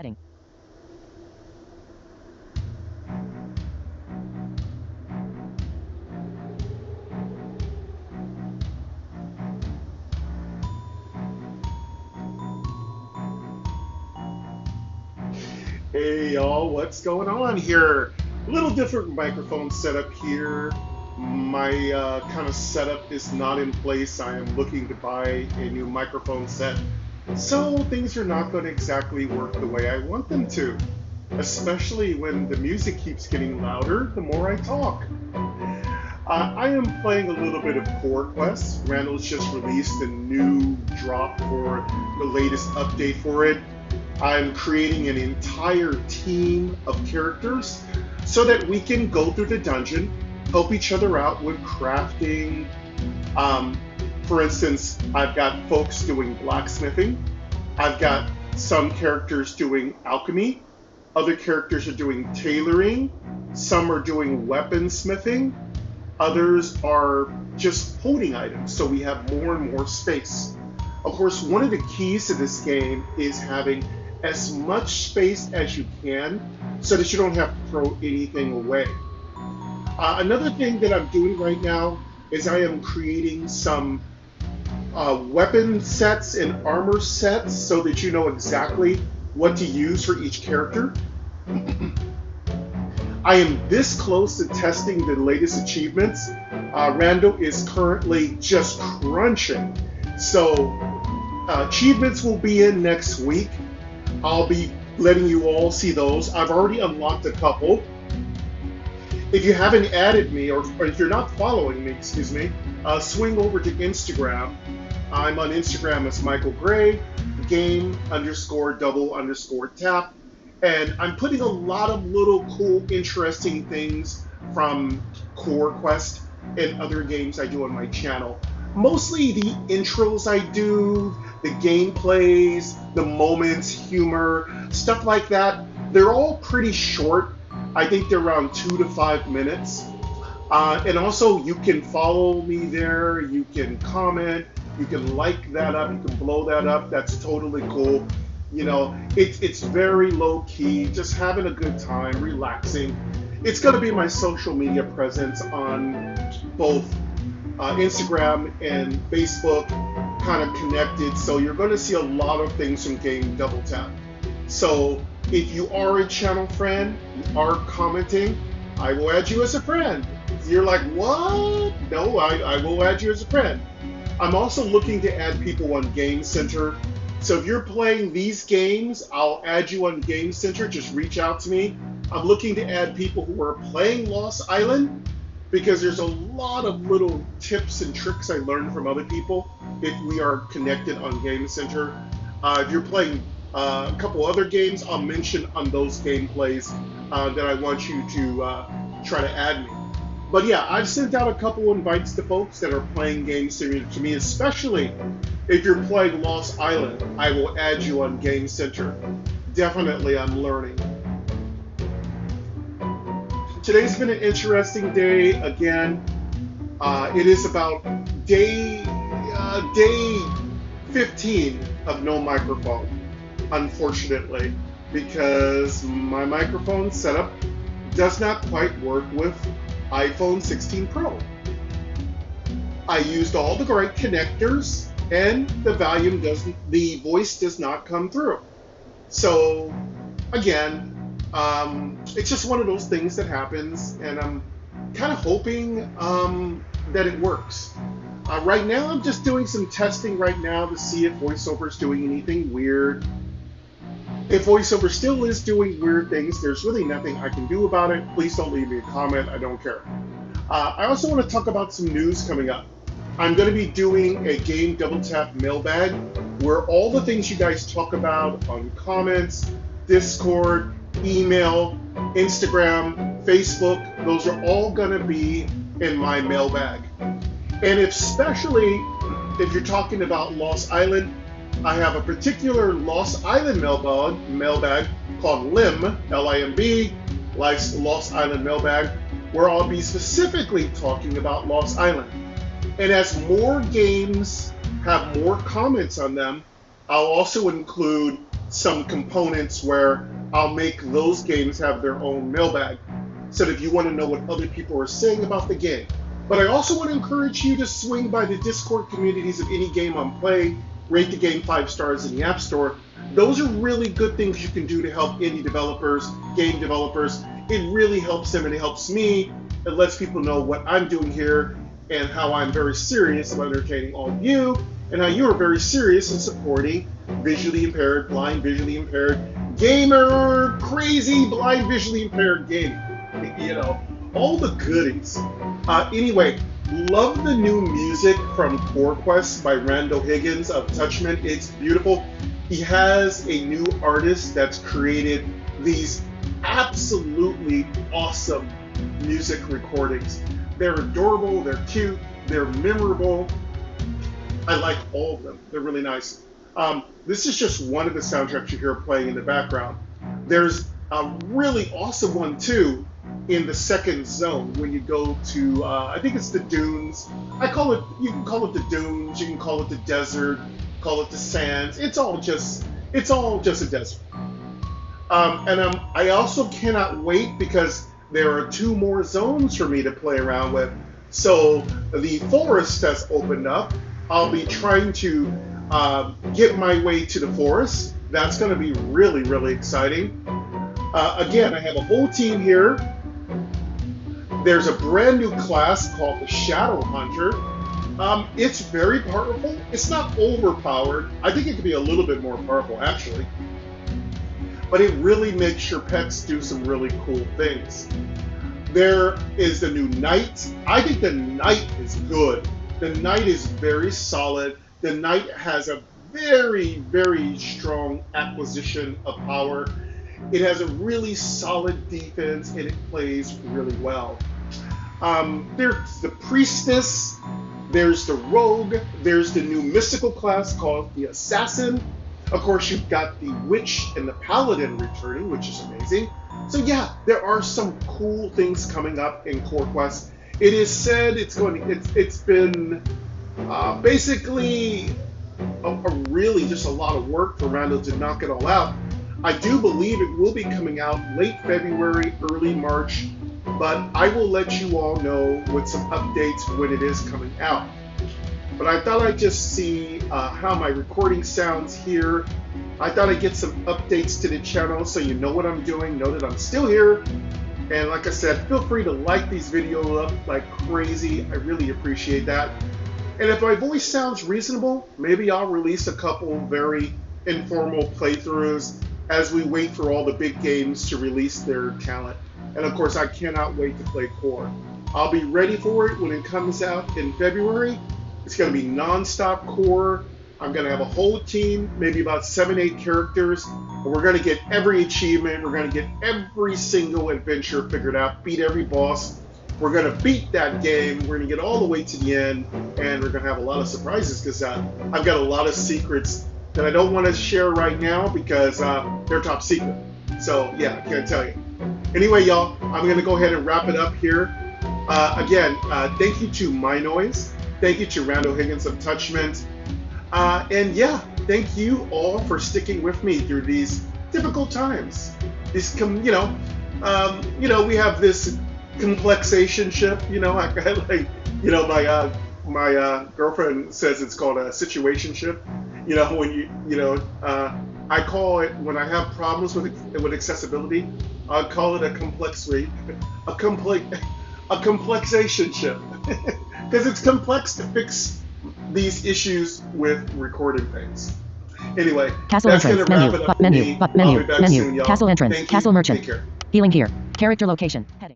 Heading. Hey y'all, what's going on here? A little different microphone setup here. My kind of setup is not in place. I am looking to buy a new microphone set. So things are not going to exactly work the way I want them to, especially when the music keeps getting louder the more I talk. I am playing a little bit of Core Quest. Randall's just released a new drop for the latest update for it. I'm creating an entire team of characters so that we can go through the dungeon, help each other out with crafting. Um, for instance, I've got folks doing blacksmithing. I've got some characters doing alchemy. Other characters are doing tailoring. Some are doing weaponsmithing. Others are just holding items, so we have more and more space. Of course, one of the keys to this game is having as much space as you can so that you don't have to throw anything away. Another thing that I'm doing right now is I am creating some weapon sets and armor sets so that you know exactly what to use for each character. I am this close to testing the latest achievements. Randall is currently just crunching. So achievements will be in next week. I'll be letting you all see those. I've already unlocked a couple. If you haven't added me, or if you're not following me, excuse me, swing over to Instagram. I'm on Instagram as Michael Gray, game_double_tap. And I'm putting a lot of little cool, interesting things from Core Quest and other games I do on my channel. Mostly the intros I do, the gameplays, the moments, humor, stuff like that. They're all pretty short. I think they're around 2 to 5 minutes. And also, you can follow me there. You can comment. You can like that up. You can blow that up. That's totally cool. You know, it's very low key, just having a good time, relaxing. It's going to be my social media presence on both Instagram and Facebook, kind of connected. So you're going to see a lot of things from Game Double Tap. So if you are a channel friend, you are commenting, I will add you as a friend. You're like, what? No, I will add you as a friend. I'm also looking to add people on Game Center. So if you're playing these games, I'll add you on Game Center. Just reach out to me. I'm looking to add people who are playing Lost Island because there's a lot of little tips and tricks I learned from other people if we are connected on Game Center. If you're playing a couple other games, I'll mention on those gameplays that I want you to try to add me. But yeah, I've sent out a couple invites to folks that are playing games similar to me, especially if you're playing Lost Island. I will add you on Game Center. Definitely, I'm learning. Today's been an interesting day again. It is about day 15 of no microphone, unfortunately, because my microphone setup does not quite work with iPhone 16 Pro. I used all the right connectors and the voice does not come through. So again, it's just one of those things that happens, and I'm kind of hoping that it works. Right now, I'm just doing some testing right now to see if VoiceOver is doing anything weird. If VoiceOver still is doing weird things, there's really nothing I can do about it. Please don't leave me a comment. I don't care. I also want to talk about some news coming up. I'm going to be doing a Game Double Tap mailbag where all the things you guys talk about on comments, Discord, email, Instagram, Facebook, those are all going to be in my mailbag. And especially if you're talking about Lost Island, I have a particular Lost Island mailbag called LIMB, L-I-M-B, Lost Island mailbag, where I'll be specifically talking about Lost Island. And as more games have more comments on them, I'll also include some components where I'll make those games have their own mailbag. So that if you want to know what other people are saying about the game. But I also want to encourage you to swing by the Discord communities of any game I'm playing, rate the game 5 stars in the App Store. Those are really good things you can do to help indie developers, game developers. It really helps them and it helps me. It lets people know what I'm doing here and how I'm very serious about entertaining all of you and how you are very serious in supporting visually impaired, blind visually impaired, gamer, crazy, blind visually impaired gaming. You know, all the goodies. Anyway, love the new music from Core Quest by Randall Higgins of Touchman. It's beautiful. He has a new artist that's created these absolutely awesome music recordings. They're adorable, they're cute, they're memorable. I like all of them. They're really nice. This is just one of the soundtracks you hear playing in the background. There's a really awesome one too in the second zone when you go to, I think it's the dunes. You can call it the dunes, you can call it the desert, call it the sands. It's all just a desert. I also cannot wait because there are 2 more zones for me to play around with. So the forest has opened up. I'll be trying to get my way to the forest. That's going to be really, really exciting. Again, I have a whole team here. There's a brand new class called the Shadow Hunter. It's very powerful. It's not overpowered. I think it could be a little bit more powerful, actually. But it really makes your pets do some really cool things. There is the new Knight. I think the Knight is good. The Knight is very solid. The Knight has a very, very strong acquisition of power. It has a really solid defense and it plays really well. There's the Priestess, there's the Rogue, there's the new mystical class called the Assassin. Of course, you've got the Witch and the Paladin returning, which is amazing. So yeah, there are some cool things coming up in Core Quest. It is said it's been basically really just a lot of work for Randall to knock it all out. I do believe it will be coming out late February, early March, but I will let you all know with some updates when it is coming out. But I thought I'd just see how my recording sounds here. I thought I'd get some updates to the channel so you know what I'm doing, know that I'm still here. And like I said, feel free to like these videos up like crazy. I really appreciate that. And if my voice sounds reasonable, maybe I'll release a couple very informal playthroughs as we wait for all the big games to release their talent. And of course, I cannot wait to play Core. I'll be ready for it when it comes out in February. It's going to be non-stop Core. I'm going to have a whole team, maybe about 7-8 characters. And we're going to get every achievement. We're going to get every single adventure figured out, beat every boss. We're going to beat that game. We're going to get all the way to the end. And we're going to have a lot of surprises because I've got a lot of secrets that I don't want to share right now because they're top secret. So yeah, I can't tell you. Anyway, y'all, I'm going to go ahead and wrap it up here. Again, thank you to MyNoise. Thank you to Randall Higgins of Touchman. And yeah, thank you all for sticking with me through these difficult times. This, we have this complexationship. My girlfriend says it's called a situationship. I call it when I have problems with accessibility. I call it a complexationship because it's complex to fix these issues with recording things. Anyway, Castle that's entrance, gonna wrap it up for me. I'll be back soon, y'all. Castle entrance, Thank you. castle merchant, Take care. healing gear, character location, heading.